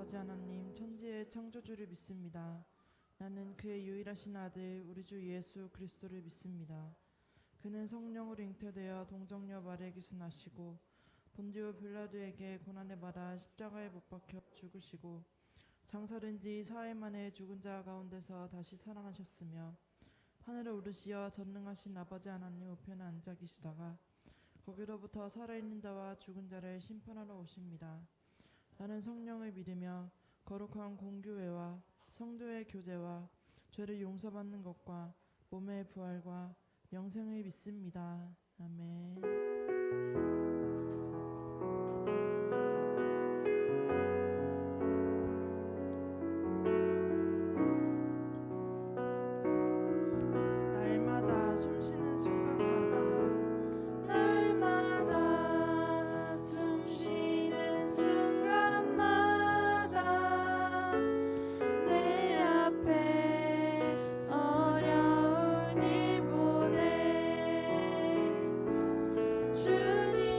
아버지 하나님 천지의 창조주를 믿습니다. 나는 그의 유일하신 아들 우리 주 예수 그리스도를 믿습니다. 그는 성령으로 잉태되어 동정녀 마리아에게서 나시고 본디오 빌라도에게 고난을 받아 십자가에 못 박혀 죽으시고 장사된 지 사흘 만에 죽은 자 가운데서 다시 살아나셨으며 하늘에 오르시어 전능하신 아버지 하나님 우편에 앉아 계시다가 거기로부터 살아있는 자와 죽은 자를 심판하러 오십니다. 나는 성령을 믿으며 거룩한 공교회와 성도의 교제와 죄를 용서받는 것과 몸의 부활과 영생을 믿습니다. 아멘. 날마다 숨쉬는 순간마다 날마다 숨쉬는 순간마다 내 앞에 어려운 일 보내 주님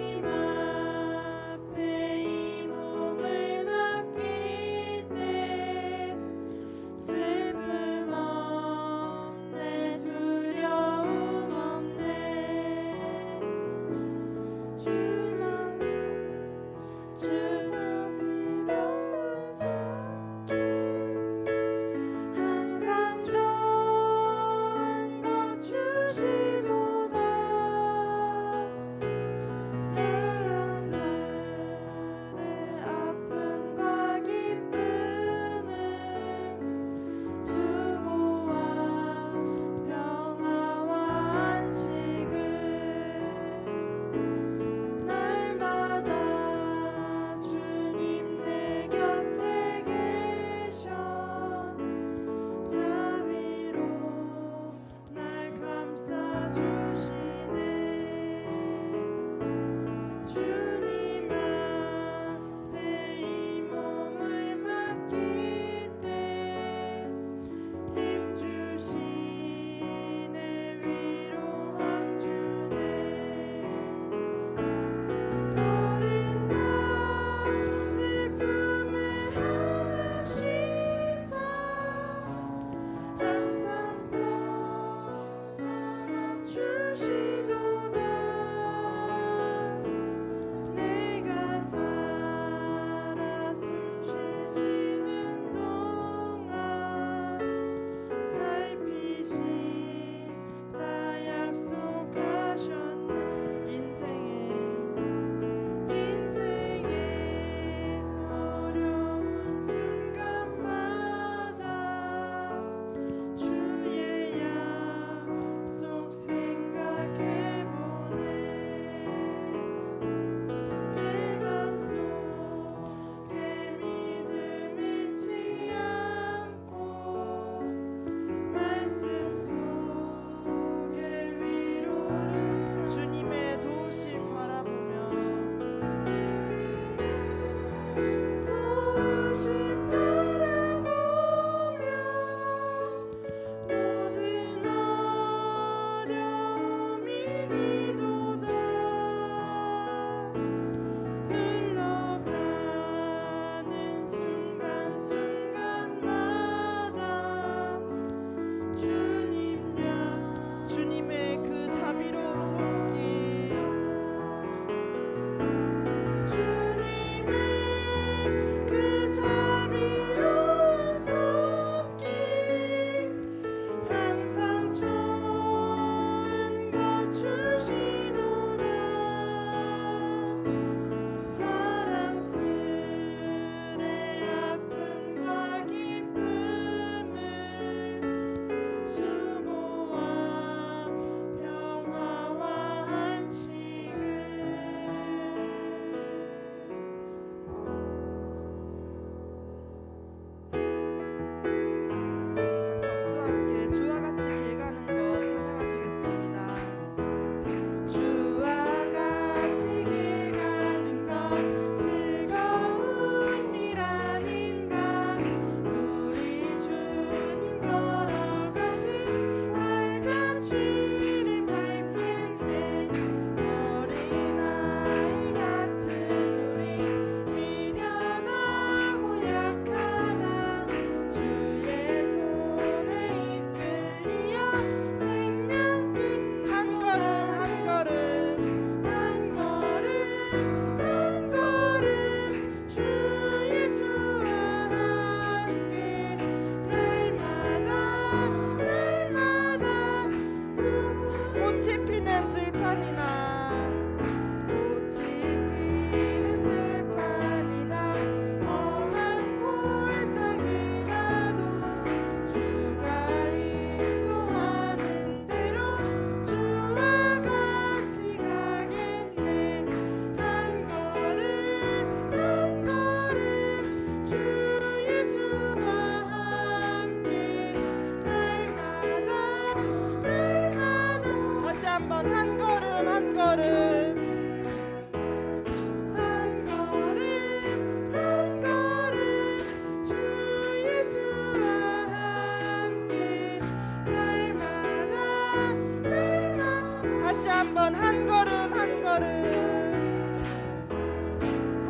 한번 한 걸음 한 걸음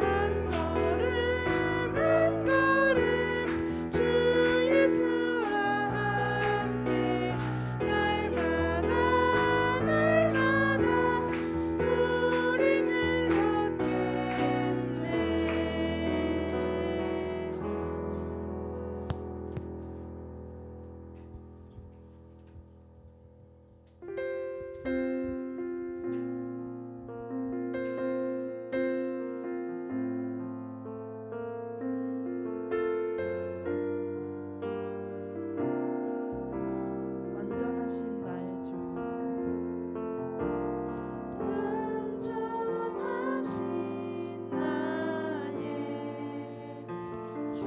한 걸음 한 걸음 주 예수와 함께 날마다 우리는 걷겠네. 완전하신 나의 주 완전하신 나의 주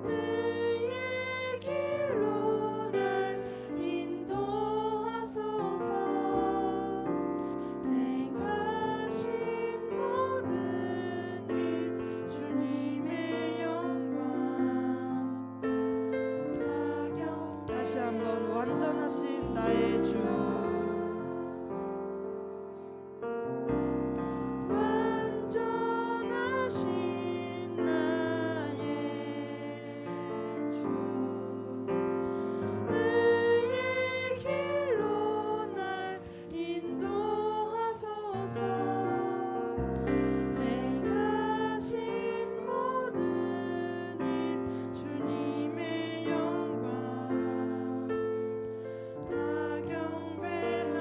의의 길로 날 인도하소서 행하신 모든 일 주님의 영광 다시 한번 완전하신 나의 주 완전하신 나의 주 의의 길로 날 인도하소서 행하신 모든 일 주님의 영광 다 경배함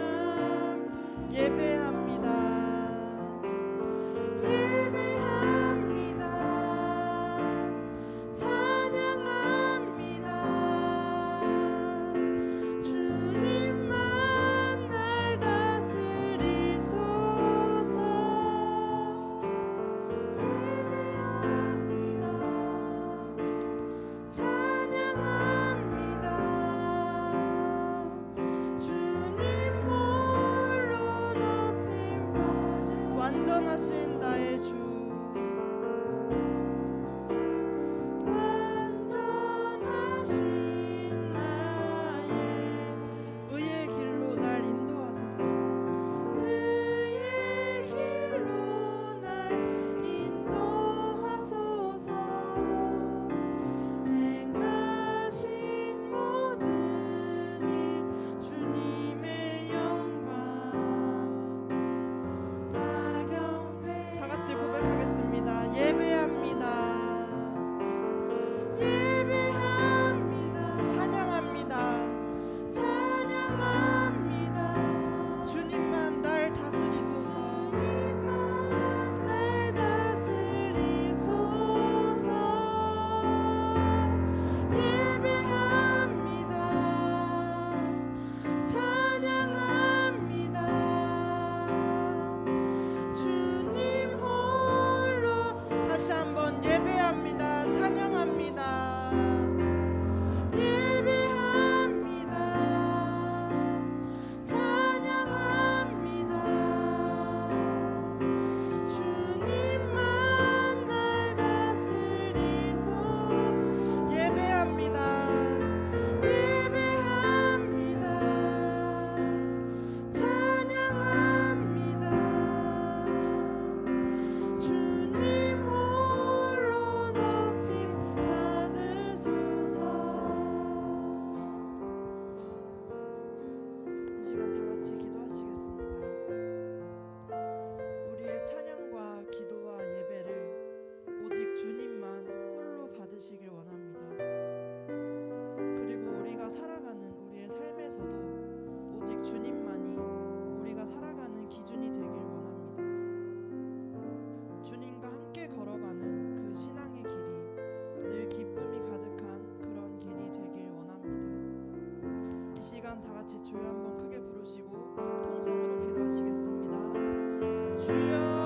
예배합니다 예배합니다 찬양합니다 주님만 날 다스리소서 예배합니다 찬양합니다 주님 홀로 높임 완전하신 나의 주 완전하신 나의 의의 길로 날 인도하소서 의의 길로 날 인도하소서 행하신 모든 일 주님의 영광 다 경배 다 같이 고백하겠습니다 예배합니다 예배합니다 찬양합니다 찬양합니다 주님만 날 다스리소서 주님만 날 다스리소서 예배합니다 찬양합니다 주님 홀로 다시 한번 예배합니다 찬양합니다 예배합니다 찬양합니다 주님만 날 다스리소서 예배합니다 예배합니다 찬양합니다 주님 홀로 높임 받으소서 이 시간 다 같이 기도하시겠습니다 우리의 찬양과 기도와 예배를 오직 주님만 홀로 받으시길 원합니다 그리고 우리가 살아가는 우리의 삶에서도 오직 주님만이 우리가 살아가는 기준이 되길 원합니다 주님과 함께 걸어가는 그 신앙의 길이 늘 기쁨이 가득한 그런 길이 되길 원합니다 이 시간 다 같이 주여 한번 크게 부르시고 통성으로 기도하시겠습니다 주여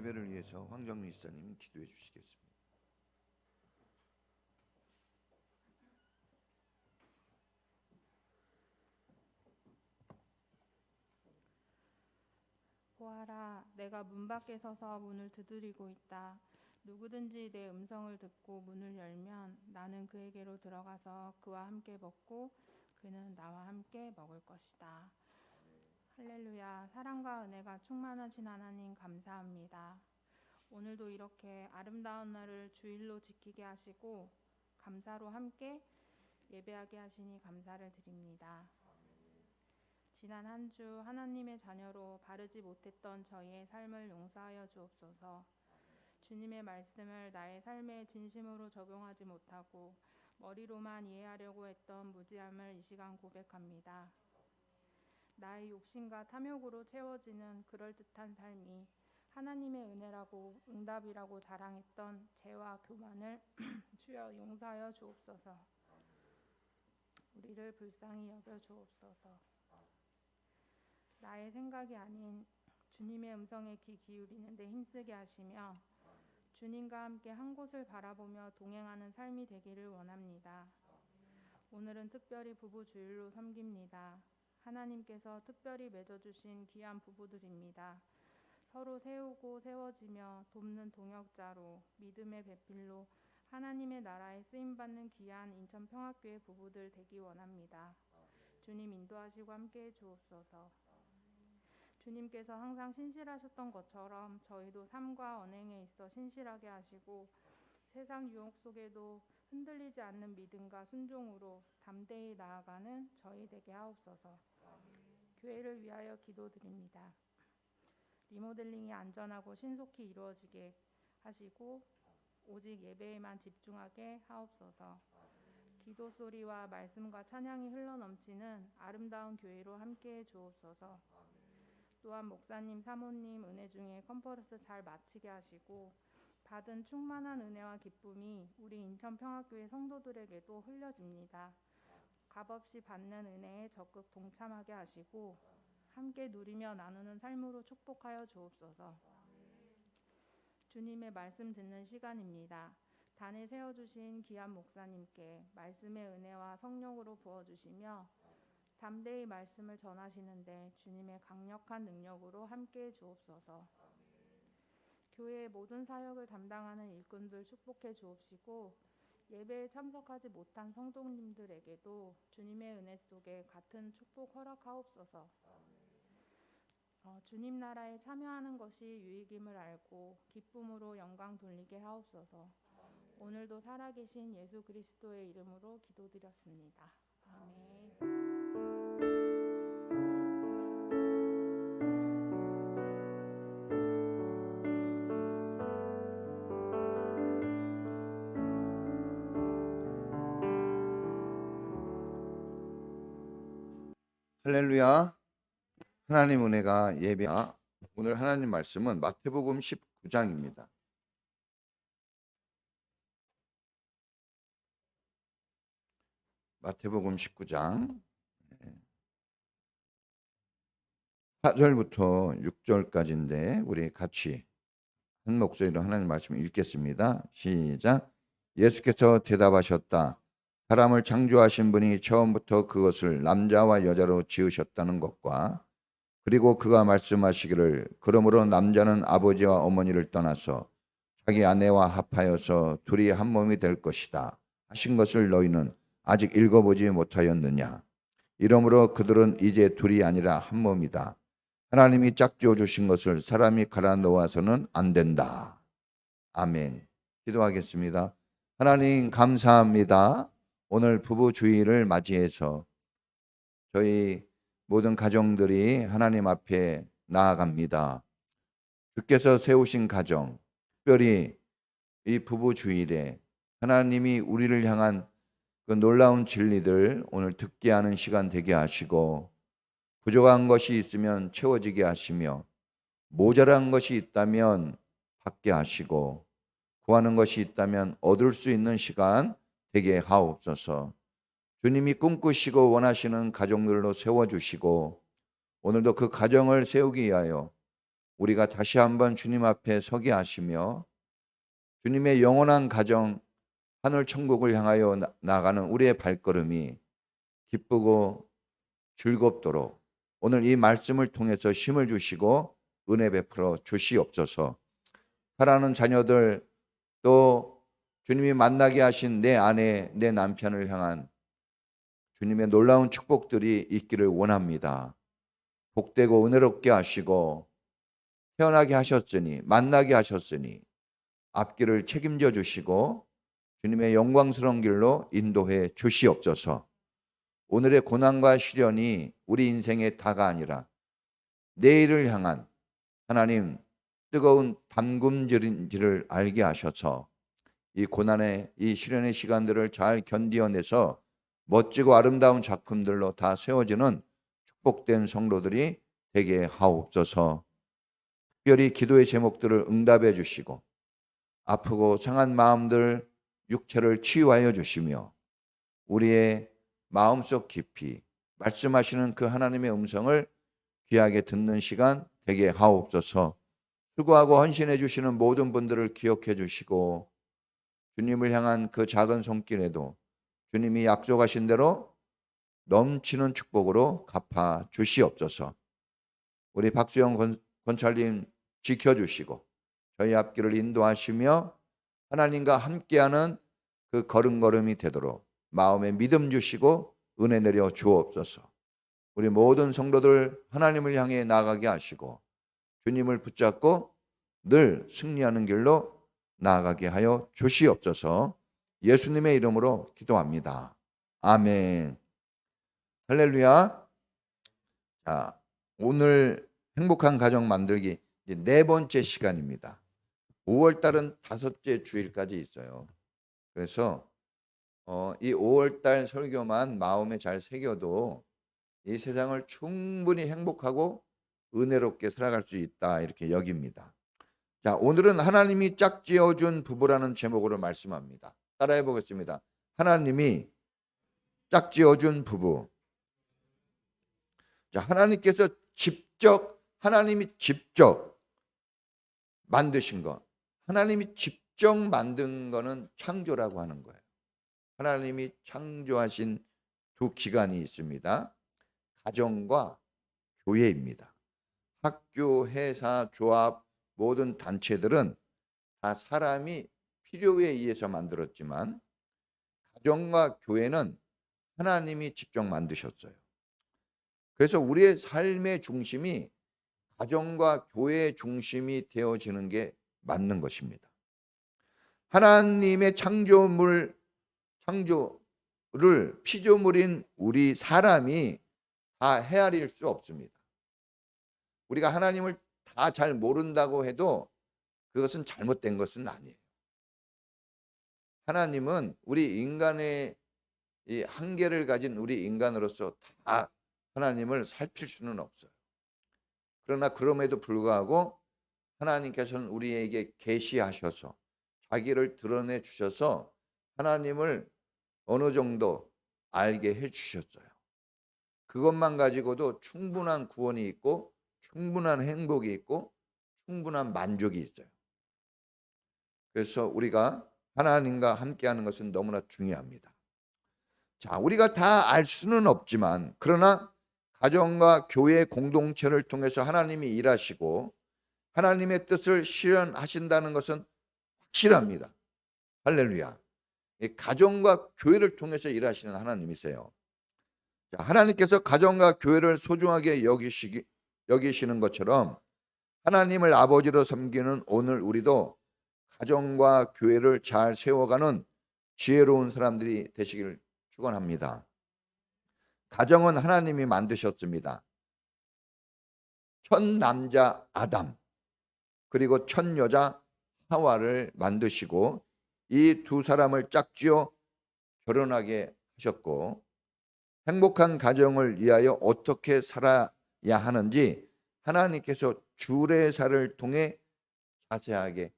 예배를 위해서 황정리 이사님 기도해 주시겠습니다. 보아라, 내가 문 밖에 서서 문을 두드리고 있다. 누구든지 내 음성을 듣고 문을 열면 나는 그에게로 들어가서 그와 함께 먹고 그는 나와 함께 먹을 것이다. 할렐루야. 사랑과 은혜가 충만하신 하나님 감사합니다. 오늘도 이렇게 아름다운 날을 주일로 지키게 하시고 감사로 함께 예배하게 하시니 감사를 드립니다. 지난 한 주 하나님의 자녀로 바르지 못했던 저희의 삶을 용서하여 주옵소서. 주님의 말씀을 나의 삶에 진심으로 적용하지 못하고 머리로만 이해하려고 했던 무지함을 이 시간 고백합니다. 나의 욕심과 탐욕으로 채워지는 그럴듯한 삶이 하나님의 은혜라고 응답이라고 자랑했던 죄와 교만을 주여 용서하여 주옵소서. 우리를 불쌍히 여겨 주옵소서. 나의 생각이 아닌 주님의 음성에 귀 기울이는 데 힘쓰게 하시며 주님과 함께 한 곳을 바라보며 동행하는 삶이 되기를 원합니다. 오늘은 특별히 부부 주일로 섬깁니다. 하나님께서 특별히 맺어주신 귀한 부부들입니다. 서로 세우고 세워지며 돕는 동역자로 믿음의 배필로 하나님의 나라에 쓰임받는 귀한 인천평화교회 부부들 되기 원합니다. 주님 인도하시고 함께해 주옵소서. 주님께서 항상 신실하셨던 것처럼 저희도 삶과 언행에 있어 신실하게 하시고 세상 유혹 속에도 흔들리지 않는 믿음과 순종으로 담대히 나아가는 저희 되게 하옵소서. 교회를 위하여 기도드립니다. 리모델링이 안전하고 신속히 이루어지게 하시고 오직 예배에만 집중하게 하옵소서. 기도 소리와 말씀과 찬양이 흘러넘치는 아름다운 교회로 함께해 주옵소서. 또한 목사님, 사모님 은혜 중에 컨퍼런스 잘 마치게 하시고 받은 충만한 은혜와 기쁨이 우리 인천평화교회 성도들에게도 흘려집니다. 값없이 받는 은혜에 적극 동참하게 하시고 함께 누리며 나누는 삶으로 축복하여 주옵소서. 주님의 말씀 듣는 시간입니다. 단에 세워주신 귀한 목사님께 말씀의 은혜와 성령으로 부어주시며 담대히 말씀을 전하시는데 주님의 강력한 능력으로 함께해 주옵소서. 교회의 모든 사역을 담당하는 일꾼들 축복해 주옵시고 예배에 참석하지 못한 성도님들에게도 주님의 은혜 속에 같은 축복 허락하옵소서. 주님 나라에 참여하는 것이 유익임을 알고 기쁨으로 영광 돌리게 하옵소서. 오늘도 살아계신 예수 그리스도의 이름으로 기도드렸습니다. 아멘. 할렐루야. 하나님 은혜가 예배야. 오늘 하나님 말씀은 마태복음 19장입니다. 마태복음 19장 4절부터 6절까지인데 우리 같이 한 목소리로 하나님 말씀을 읽겠습니다. 시작. 예수께서 대답하셨다. 사람을 창조하신 분이 처음부터 그것을 남자와 여자로 지으셨다는 것과 그리고 그가 말씀하시기를 그러므로 남자는 아버지와 어머니를 떠나서 자기 아내와 합하여서 둘이 한 몸이 될 것이다 하신 것을 너희는 아직 읽어보지 못하였느냐. 이러므로 그들은 이제 둘이 아니라 한 몸이다. 하나님이 짝지어 주신 것을 사람이 갈아 놓아서는 안 된다. 아멘. 기도하겠습니다. 하나님 감사합니다. 오늘 부부 주일을 맞이해서 저희 모든 가정들이 하나님 앞에 나아갑니다. 주께서 세우신 가정, 특별히 이 부부 주일에 하나님이 우리를 향한 그 놀라운 진리들 오늘 듣게 하는 시간 되게 하시고 부족한 것이 있으면 채워지게 하시며 모자란 것이 있다면 받게 하시고 구하는 것이 있다면 얻을 수 있는 시간 되게 하옵소서. 주님이 꿈꾸시고 원하시는 가정들로 세워주시고 오늘도 그 가정을 세우기 위하여 우리가 다시 한번 주님 앞에 서게 하시며 주님의 영원한 가정 하늘 천국을 향하여 나가는 우리의 발걸음이 기쁘고 즐겁도록 오늘 이 말씀을 통해서 힘을 주시고 은혜 베풀어 주시옵소서. 사랑하는 자녀들, 또 주님이 만나게 하신 내 아내, 내 남편을 향한 주님의 놀라운 축복들이 있기를 원합니다. 복되고 은혜롭게 하시고 태어나게 하셨으니, 만나게 하셨으니 앞길을 책임져 주시고 주님의 영광스러운 길로 인도해 주시옵소서. 오늘의 고난과 시련이 우리 인생의 다가 아니라 내일을 향한 하나님 뜨거운 담금질인지를 알게 하셔서 이 고난의, 이 시련의 시간들을 잘 견디어내서 멋지고 아름다운 작품들로 다 세워지는 축복된 성도들이 되게 하옵소서. 특별히 기도의 제목들을 응답해 주시고 아프고 상한 마음들, 육체를 치유하여 주시며 우리의 마음속 깊이 말씀하시는 그 하나님의 음성을 귀하게 듣는 시간 되게 하옵소서. 수고하고 헌신해 주시는 모든 분들을 기억해 주시고 주님을 향한 그 작은 손길에도 주님이 약속하신 대로 넘치는 축복으로 갚아 주시옵소서. 우리 박수영 권찰님 지켜주시고 저희 앞길을 인도하시며 하나님과 함께하는 그 걸음걸음이 되도록 마음에 믿음 주시고 은혜 내려 주옵소서. 우리 모든 성도들 하나님을 향해 나아가게 하시고 주님을 붙잡고 늘 승리하는 길로 나아가게 하여 주시옵소서. 예수님의 이름으로 기도합니다. 아멘. 할렐루야. 자, 오늘 행복한 가정 만들기 이제 4번째 시간입니다. 5월달은 5째 주일까지 있어요. 그래서 이 5월달 설교만 마음에 잘 새겨도 이 세상을 충분히 행복하고 은혜롭게 살아갈 수 있다 이렇게 여깁니다. 자, 오늘은 하나님이 짝지어준 부부라는 제목으로 말씀합니다. 따라해 보겠습니다. 하나님이 짝지어준 부부. 자, 하나님이 직접 만드신 것. 하나님이 직접 만든 거는 창조라고 하는 거예요. 하나님이 창조하신 두 기관이 있습니다. 가정과 교회입니다. 학교, 회사, 조합, 모든 단체들은 다 사람이 필요에 의해서 만들었지만 가정과 교회는 하나님이 직접 만드셨어요. 그래서 우리의 삶의 중심이 가정과 교회의 중심이 되어지는 게 맞는 것입니다. 하나님의 창조를 피조물인 우리 사람이 다 헤아릴 수 없습니다. 우리가 하나님을 다 잘 모른다고 해도 그것은 잘못된 것은 아니에요. 하나님은 우리 인간의 이 한계를 가진 우리 인간으로서 다 하나님을 살필 수는 없어요. 그러나 그럼에도 불구하고 하나님께서는 우리에게 계시하셔서 자기를 드러내 주셔서 하나님을 어느 정도 알게 해 주셨어요. 그것만 가지고도 충분한 구원이 있고 충분한 행복이 있고 충분한 만족이 있어요. 그래서 우리가 하나님과 함께하는 것은 너무나 중요합니다. 자, 우리가 다 알 수는 없지만 그러나 가정과 교회 공동체를 통해서 하나님이 일하시고 하나님의 뜻을 실현하신다는 것은 확실합니다. 할렐루야. 가정과 교회를 통해서 일하시는 하나님이세요. 자, 하나님께서 가정과 교회를 소중하게 여기시는 것처럼 하나님을 아버지로 섬기는 오늘 우리도 가정과 교회를 잘 세워가는 지혜로운 사람들이 되시기를 축원합니다. 가정은 하나님이 만드셨습니다. 첫 남자 아담 그리고 첫 여자 하와를 만드시고 이 두 사람을 짝지어 결혼하게 하셨고 행복한 가정을 위하여 어떻게 살아야 하는지 하나님께서 주례사를 통해 자세하게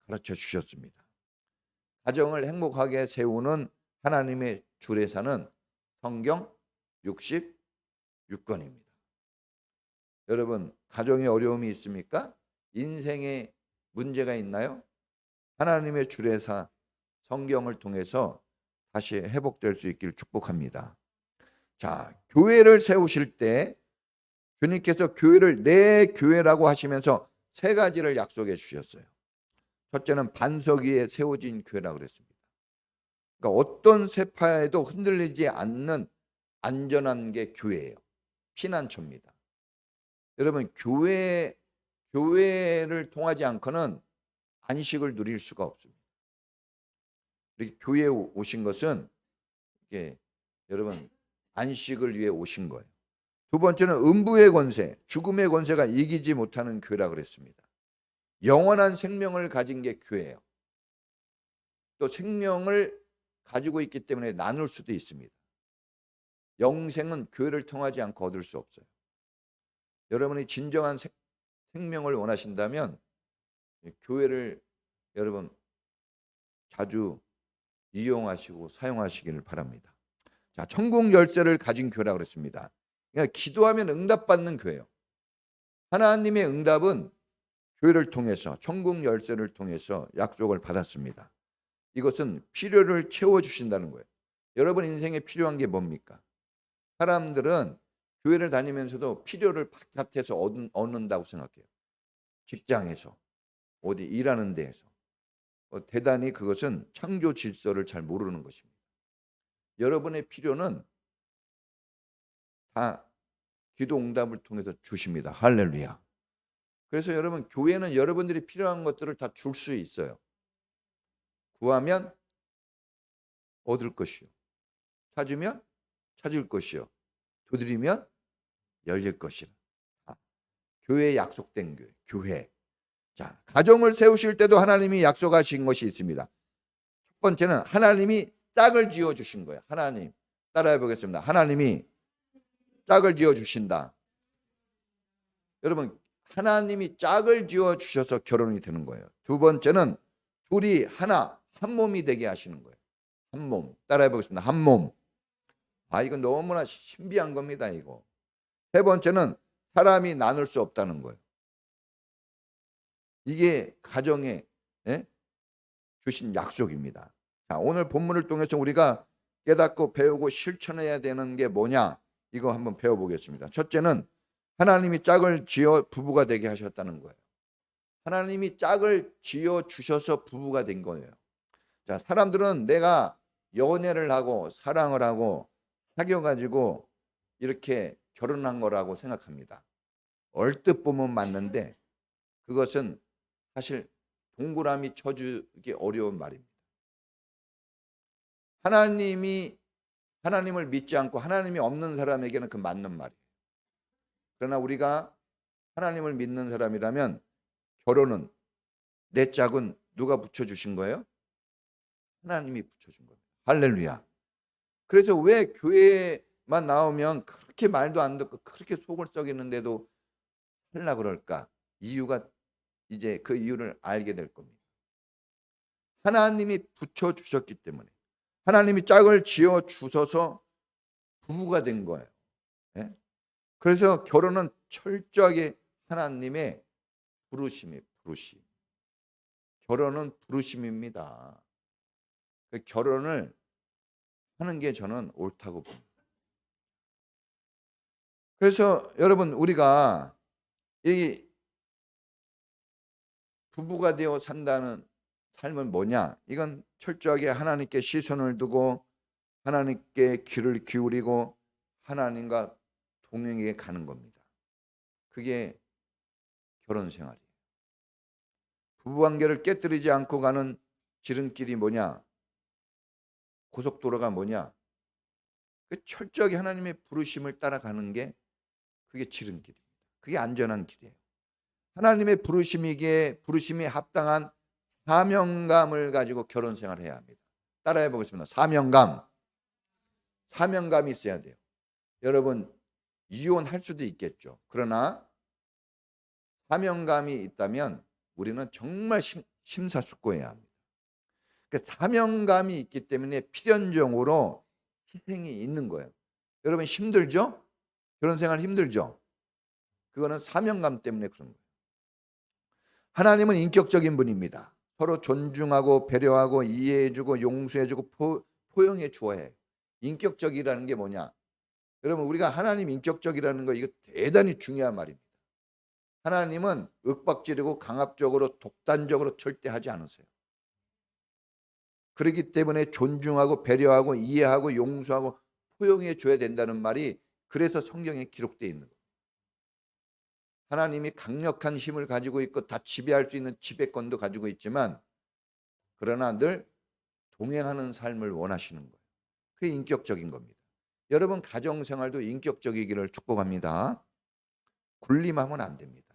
가르쳐 주셨습니다. 가정을 행복하게 세우는 하나님의 주례사는 성경 66권입니다. 여러분, 가정에 어려움이 있습니까? 인생에 문제가 있나요? 하나님의 주례사 성경을 통해서 다시 회복될 수 있기를 축복합니다. 자, 교회를 세우실 때 주님께서 교회를 내 교회라고 하시면서 세 가지를 약속해 주셨어요. 첫째는 반석 위에 세워진 교회라고 그랬습니다. 그러니까 어떤 세파에도 흔들리지 않는 안전한 게 교회예요. 피난처입니다. 여러분, 교회를 통하지 않고는 안식을 누릴 수가 없습니다. 이렇게 교회에 오신 것은 이게 여러분 안식을 위해 오신 거예요. 두 번째는 음부의 권세, 죽음의 권세가 이기지 못하는 교회라고 그랬습니다. 영원한 생명을 가진 게 교회예요. 또 생명을 가지고 있기 때문에 나눌 수도 있습니다. 영생은 교회를 통하지 않고 얻을 수 없어요. 여러분이 진정한 생명을 원하신다면 교회를 여러분 자주 이용하시고 사용하시기를 바랍니다. 자, 천국 열쇠를 가진 교회라고 그랬습니다. 그러니까 기도하면 응답받는 교회예요. 하나님의 응답은 교회를 통해서 천국 열쇠를 통해서 약속을 받았습니다. 이것은 필요를 채워주신다는 거예요. 여러분 인생에 필요한 게 뭡니까? 사람들은 교회를 다니면서도 필요를 바깥에서 얻는다고 생각해요. 직장에서, 어디 일하는 데에서. 대단히 그것은 창조 질서를 잘 모르는 것입니다. 여러분의 필요는 다 기도 응답을 통해서 주십니다. 할렐루야. 그래서 여러분 교회는 여러분들이 필요한 것들을 다 줄 수 있어요. 구하면 얻을 것이요. 찾으면 찾을 것이요. 두드리면 열릴 것이라. 교회에 약속된 교회. 자, 가정을 세우실 때도 하나님이 약속하신 것이 있습니다. 첫 번째는 하나님이 짝을 지어 주신 거예요. 하나님. 따라해 보겠습니다. 하나님이 짝을 지어 주신다. 여러분, 하나님이 짝을 지어 주셔서 결혼이 되는 거예요. 두 번째는 둘이 하나, 한 몸이 되게 하시는 거예요. 한 몸. 따라해 보겠습니다. 한 몸. 이건 너무나 신비한 겁니다, 이거. 세 번째는 사람이 나눌 수 없다는 거예요. 이게 가정에 주신 약속입니다. 자, 오늘 본문을 통해서 우리가 깨닫고 배우고 실천해야 되는 게 뭐냐? 이거 한번 배워보겠습니다. 첫째는 하나님이 짝을 지어 부부가 되게 하셨다는 거예요. 하나님이 짝을 지어 주셔서 부부가 된 거예요. 자, 사람들은 내가 연애를 하고 사랑을 하고 사귀어가지고 이렇게 결혼한 거라고 생각합니다. 얼뜻 보면 맞는데 그것은 사실 동그라미 쳐주기 어려운 말입니다. 하나님을 믿지 않고 하나님이 없는 사람에게는 그 맞는 말이에요. 그러나 우리가 하나님을 믿는 사람이라면 결혼은 내 짝은 누가 붙여주신 거예요? 하나님이 붙여준 거예요. 할렐루야. 그래서 왜 교회만 나오면 그렇게 말도 안 듣고 그렇게 속을 썩이는데도 하려고 그럴까? 이유가 이제 그 이유를 알게 될 겁니다. 하나님이 붙여주셨기 때문에 하나님이 짝을 지어 주셔서 부부가 된 거예요. 예? 그래서 결혼은 철저하게 하나님의 부르심. 결혼은 부르심입니다. 그 결혼을 하는 게 저는 옳다고 봅니다. 그래서 여러분 우리가 이 부부가 되어 산다는 삶은 뭐냐? 이건 철저하게 하나님께 시선을 두고 하나님께 귀를 기울이고 하나님과 동행해 가는 겁니다. 그게 결혼 생활이에요. 부부관계를 깨뜨리지 않고 가는 지름길이 뭐냐? 고속도로가 뭐냐? 그 철저하게 하나님의 부르심을 따라가는 게 그게 지름길입니다. 그게 안전한 길이에요. 하나님의 부르심에 합당한 사명감을 가지고 결혼 생활을 해야 합니다. 따라해 보겠습니다. 사명감이 있어야 돼요. 여러분 이혼할 수도 있겠죠. 그러나 사명감이 있다면 우리는 정말 심사숙고해야 합니다. 그 사명감이 있기 때문에 필연적으로 희생이 있는 거예요. 여러분 힘들죠? 결혼 생활 힘들죠? 그거는 사명감 때문에 그런 거예요. 하나님은 인격적인 분입니다. 서로 존중하고 배려하고 이해해주고 용서해주고 포용해 주어야 해요. 인격적이라는 게 뭐냐? 여러분, 우리가 하나님 인격적이라는 거 이거 대단히 중요한 말입니다. 하나님은 윽박지르고 강압적으로 독단적으로 절대 하지 않으세요. 그렇기 때문에 존중하고 배려하고 이해하고 용서하고 포용해 줘야 된다는 말이 그래서 성경에 기록되어 있는 거예요. 하나님이 강력한 힘을 가지고 있고 다 지배할 수 있는 지배권도 가지고 있지만 그러나 늘 동행하는 삶을 원하시는 거예요. 그게 인격적인 겁니다. 여러분 가정생활도 인격적이기를 축복합니다. 군림하면 안 됩니다.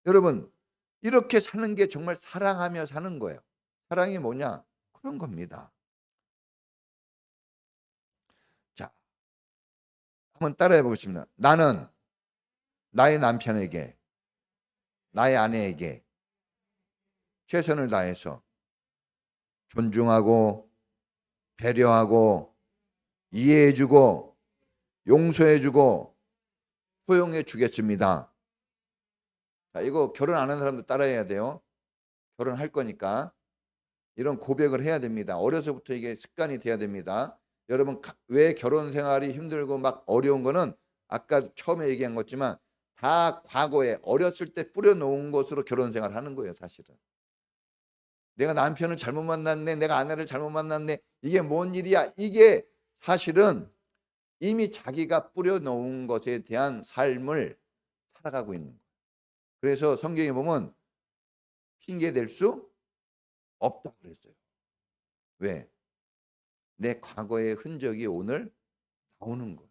여러분 이렇게 사는 게 정말 사랑하며 사는 거예요. 사랑이 뭐냐? 그런 겁니다. 자, 한번 따라해 보겠습니다. 나는 나의 남편에게, 나의 아내에게 최선을 다해서 존중하고 배려하고 이해해주고 용서해주고 포용해 주겠습니다. 자, 이거 결혼 안 한 사람도 따라해야 돼요. 결혼할 거니까 이런 고백을 해야 됩니다. 어려서부터 이게 습관이 돼야 됩니다. 여러분 왜 결혼 생활이 힘들고 막 어려운 거는 아까 처음에 얘기한 것지만 다 과거에 어렸을 때 뿌려놓은 것으로 결혼 생활을 하는 거예요. 사실은 내가 남편을 잘못 만났네, 내가 아내를 잘못 만났네, 이게 뭔 일이야, 이게 사실은 이미 자기가 뿌려놓은 것에 대한 삶을 살아가고 있는 거예요. 그래서 성경에 보면 핑계 댈 수 없다고 그랬어요. 왜? 내 과거의 흔적이 오늘 나오는 거예요.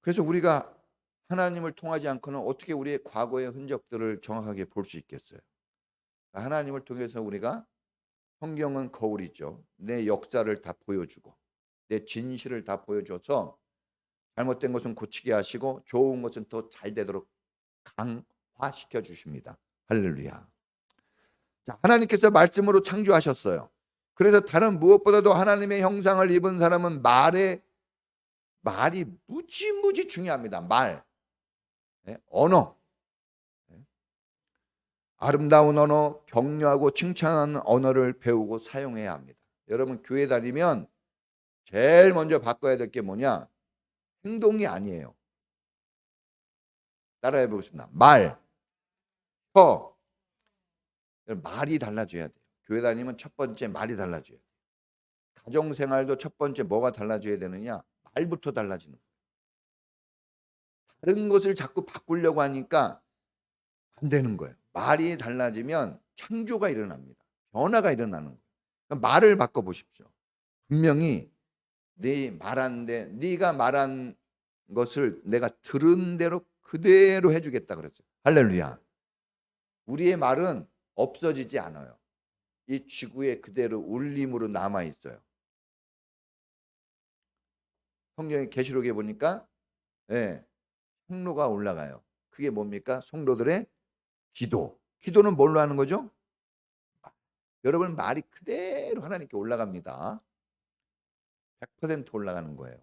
그래서 우리가 하나님을 통하지 않고는 어떻게 우리의 과거의 흔적들을 정확하게 볼 수 있겠어요? 하나님을 통해서 우리가 성경은 거울이죠. 내 역사를 다 보여주고 내 진실을 다 보여줘서 잘못된 것은 고치게 하시고 좋은 것은 더 잘 되도록 강화시켜 주십니다. 할렐루야. 자, 하나님께서 말씀으로 창조하셨어요. 그래서 다른 무엇보다도 하나님의 형상을 입은 사람은 말이 무지무지 중요합니다. 말, 언어, 아름다운 언어, 격려하고 칭찬하는 언어를 배우고 사용해야 합니다. 여러분 교회 다니면 제일 먼저 바꿔야 될 게 뭐냐? 행동이 아니에요. 따라해 보겠습니다. 말, 혀. 말이 달라져야 돼요. 교회 다니면 첫 번째 말이 달라져야 돼요. 가정생활도 첫 번째 뭐가 달라져야 되느냐? 말부터 달라지는 거예요. 다른 것을 자꾸 바꾸려고 하니까 안 되는 거예요. 말이 달라지면 창조가 일어납니다. 변화가 일어나는 거예요. 그러니까 말을 바꿔보십시오. 분명히 네가 말한 것을 내가 들은 대로 그대로 해주겠다 그랬어요. 할렐루야. 우리의 말은 없어지지 않아요. 이 지구에 그대로 울림으로 남아 있어요. 성경의 계시록에 보니까 향로가 올라가요. 그게 뭡니까? 성도들의 기도. 기도는 뭘로 하는 거죠? 여러분 말이 그대로 하나님께 올라갑니다. 100% 올라가는 거예요.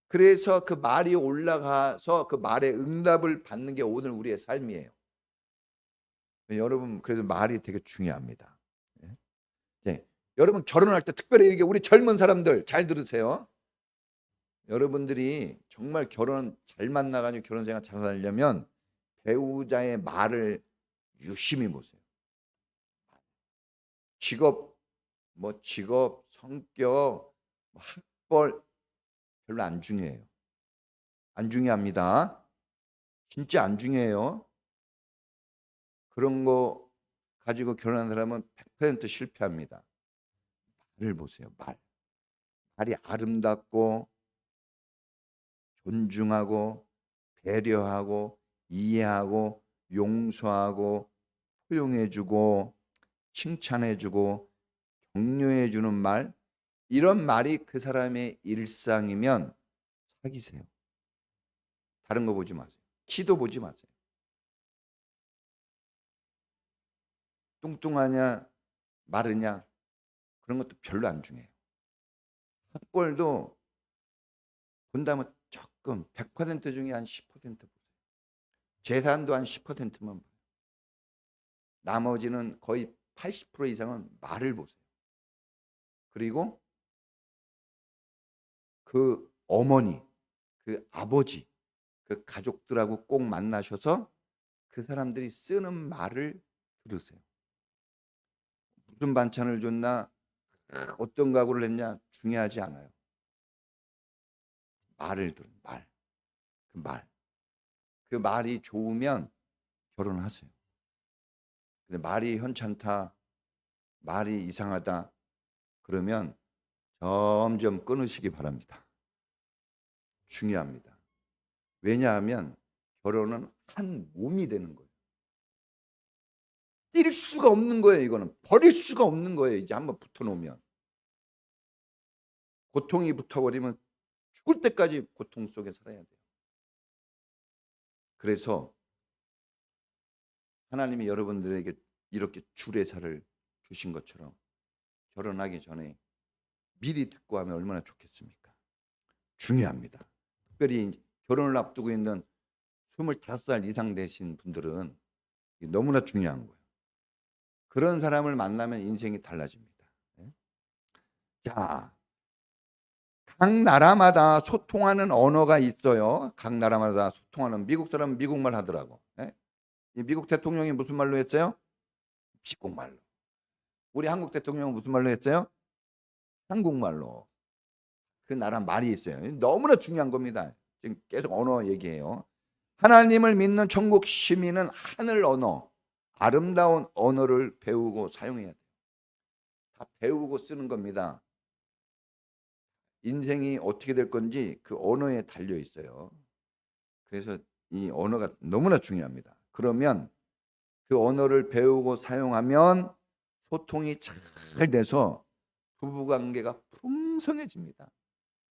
그래서 그 말이 올라가서 그 말의 응답을 받는 게 오늘 우리의 삶이에요. 여러분 그래서 말이 되게 중요합니다. 여러분 결혼할 때 특별히 이게 우리 젊은 사람들 잘 들으세요. 여러분들이 정말 결혼 잘 만나가지고 결혼 생활 잘 하려면 배우자의 말을 유심히 보세요. 직업, 성격, 학벌 별로 안 중요해요. 안 중요합니다. 진짜 안 중요해요. 그런 거 가지고 결혼한 사람은 100% 실패합니다. 말을 보세요. 말이 아름답고 존중하고 배려하고 이해하고 용서하고 포용해주고 칭찬해주고 격려해주는 말, 이런 말이 그 사람의 일상이면 사귀세요. 다른 거 보지 마세요. 키도 보지 마세요. 뚱뚱하냐 마르냐 그런 것도 별로 안 중요해요. 학벌도 본다면 그럼 100% 중에 한 10% 보세요. 재산도 한 10%만 봐요. 나머지는 거의 80% 이상은 말을 보세요. 그리고 그 어머니, 그 아버지, 그 가족들하고 꼭 만나셔서 그 사람들이 쓰는 말을 들으세요. 무슨 반찬을 줬나, 어떤 가구를 했냐 중요하지 않아요. 말을 들은 말. 그 말. 그 말이 좋으면 결혼하세요. 근데 말이 현찮다, 말이 이상하다 그러면 점점 끊으시기 바랍니다. 중요합니다. 왜냐하면 결혼은 한 몸이 되는 거예요. 뛸 수가 없는 거예요. 이거는 버릴 수가 없는 거예요. 이제 한번 붙어놓으면 고통이 붙어버리면 죽을 때까지 고통 속에 살아야 돼요. 그래서 하나님이 여러분들에게 이렇게 주례사를 주신 것처럼 결혼하기 전에 미리 듣고 하면 얼마나 좋겠습니까? 중요합니다. 특별히 결혼을 앞두고 있는 25살 이상 되신 분들은 너무나 중요한 거예요. 그런 사람을 만나면 인생이 달라집니다. 자, 각 나라마다 소통하는 언어가 있어요. 각 나라마다 소통하는, 미국 사람은 미국말 하더라고. 이 미국 대통령이 무슨 말로 했어요? 미국말로. 우리 한국 대통령은 무슨 말로 했어요? 한국말로. 그 나라 말이 있어요. 너무나 중요한 겁니다. 지금 계속 언어 얘기해요. 하나님을 믿는 천국 시민은 하늘 언어, 아름다운 언어를 배우고 사용해야 돼요. 다 배우고 쓰는 겁니다. 인생이 어떻게 될 건지 그 언어에 달려 있어요. 그래서 이 언어가 너무나 중요합니다. 그러면 그 언어를 배우고 사용하면 소통이 잘 돼서 부부관계가 풍성해집니다.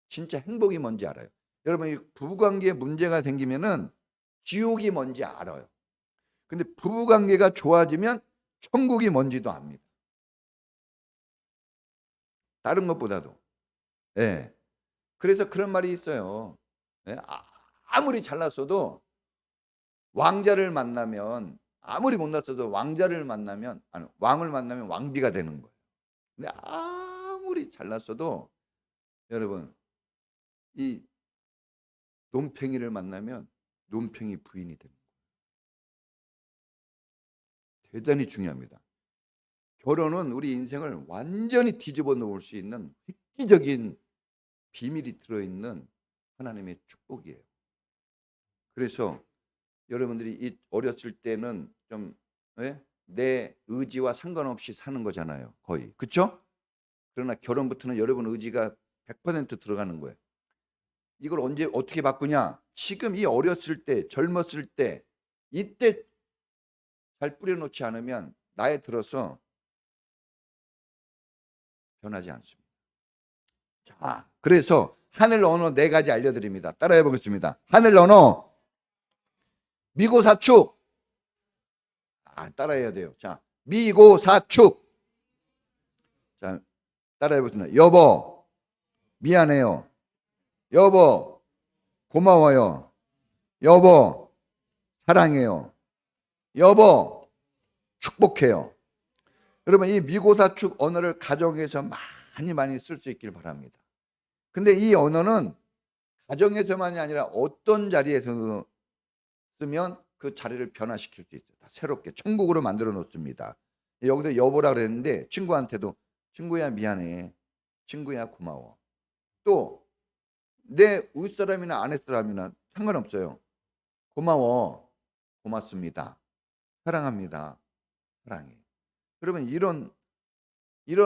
진짜 행복이 뭔지 알아요. 여러분, 이 부부관계에 문제가 생기면은 지옥이 뭔지 알아요. 근데 부부관계가 좋아지면 천국이 뭔지도 압니다. 다른 것보다도. 예. 그래서 그런 말이 있어요. 예? 아무리 잘났어도 왕자를 만나면, 아무리 못났어도 왕자를 만나면, 아니, 왕을 만나면 왕비가 되는 거예요. 근데 아무리 잘났어도 여러분, 이 논팽이를 만나면 논팽이 부인이 되는 거예요. 대단히 중요합니다. 결혼은 우리 인생을 완전히 뒤집어 놓을 수 있는 획기적인 비밀이 들어있는 하나님의 축복이에요. 그래서 여러분들이 이 어렸을 때는 좀 내 의지와 상관없이 사는 거잖아요. 거의. 그렇죠? 그러나 결혼부터는 여러분 의지가 100% 들어가는 거예요. 이걸 언제 어떻게 바꾸냐? 지금 이 어렸을 때, 젊었을 때, 이때 잘 뿌려놓지 않으면 나이 들어서 변하지 않습니다. 자, 그래서 하늘 언어 4가지 알려드립니다. 따라해 보겠습니다. 하늘 언어, 미고사축. 따라해야 돼요. 자, 미고사축. 자, 따라해 보겠습니다. 여보, 미안해요. 여보, 고마워요. 여보, 사랑해요. 여보, 축복해요. 여러분, 이 미고사축 언어를 가정에서 많이 쓸 수 있길 바랍니다. 근데 이 언어는 가정에서만이 아니라 어떤 자리에서도 쓰면 그 자리를 변화시킬 수 있어요. 다 새롭게 천국으로 만들어 놓습니다. 여기서 여보라 그랬는데 친구한테도 친구야 미안해, 친구야 고마워. 또 내 윗사람이나 아랫사람이나 상관없어요. 고마워, 고맙습니다, 사랑합니다, 사랑해. 그러면 이런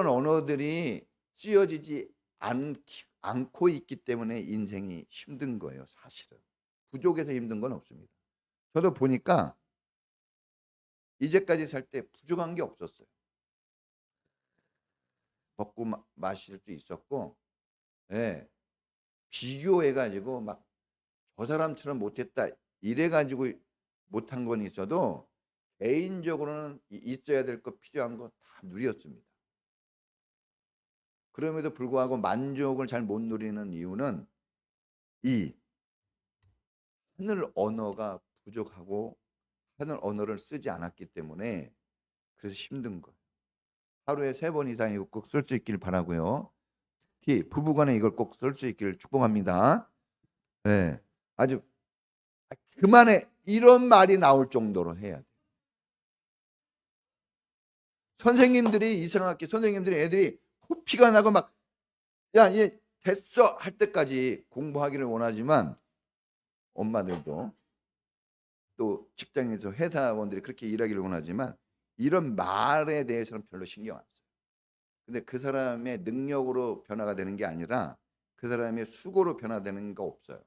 언어들이 쓰여지지 않고 있기 때문에 인생이 힘든 거예요. 사실은 부족해서 힘든 건 없습니다. 저도 보니까 이제까지 살 때 부족한 게 없었어요. 먹고 마실 수 있었고, 예, 비교해가지고 막 저 사람처럼 못했다 이래가지고 못한 건 있어도 개인적으로는 있어야 될 거 필요한 거 다 누렸습니다. 그럼에도 불구하고 만족을 잘 못 누리는 이유는 이 하늘 언어가 부족하고 하늘 언어를 쓰지 않았기 때문에 그래서 힘든 거예요. 하루에 3번 이상 이거 꼭 쓸 수 있길 바라고요. 특히 부부간에 이걸 꼭 쓸 수 있기를 축복합니다. 네, 아주 그만해 이런 말이 나올 정도로 해야 돼요. 선생님들이 이상하게 애들이 코피가 나고 막 야, 얘 됐어 할 때까지 공부하기를 원하지만 엄마들도 또 직장에서 회사원들이 그렇게 일하기를 원하지만 이런 말에 대해서는 별로 신경 안 써요. 근데 그 사람의 능력으로 변화가 되는 게 아니라 그 사람의 수고로 변화되는 거 없어요.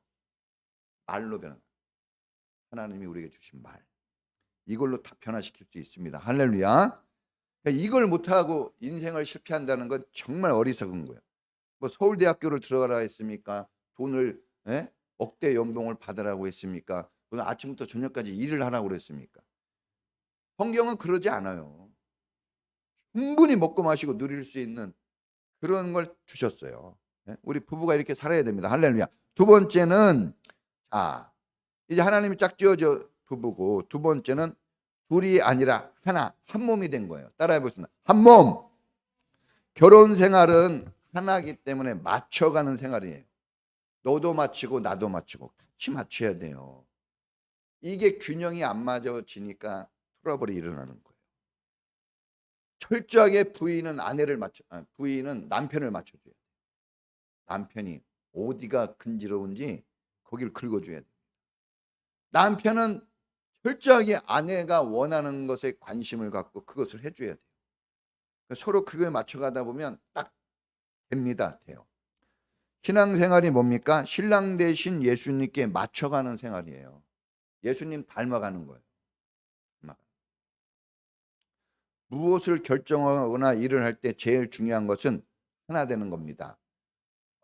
말로 변화. 하나님이 우리에게 주신 말. 이걸로 다 변화시킬 수 있습니다. 할렐루야. 그러니까 이걸 못하고 인생을 실패한다는 건 정말 어리석은 거예요. 뭐 서울대학교를 들어가라 했습니까? 돈을 억대 연봉을 받으라고 했습니까? 오늘 아침부터 저녁까지 일을 하라고 그랬습니까? 성경은 그러지 않아요. 충분히 먹고 마시고 누릴 수 있는 그런 걸 주셨어요. 우리 부부가 이렇게 살아야 됩니다. 할렐루야. 두 번째는 이제 하나님이 짝 지어져 부부고, 두 번째는 둘이 아니라 하나, 한 몸이 된 거예요. 따라해 보겠습니다. 한 몸. 결혼 생활은 하나이기 때문에 맞춰가는 생활이에요. 너도 맞추고 나도 맞추고 같이 맞춰야 돼요. 이게 균형이 안 맞아지니까 트러블이 일어나는 거예요. 철저하게 부인은 남편을 맞춰줘야 돼요. 남편이 어디가 근지러운지 거기를 긁어줘야 돼요. 남편은 철저하게 아내가 원하는 것에 관심을 갖고 그것을 해줘야 돼요. 서로 그거에 맞춰가다 보면 딱 됩니다. 돼요. 신앙생활이 뭡니까? 신랑 대신 예수님께 맞춰가는 생활이에요. 예수님 닮아가는 거예요. 무엇을 결정하거나 일을 할 때 제일 중요한 것은 하나 되는 겁니다.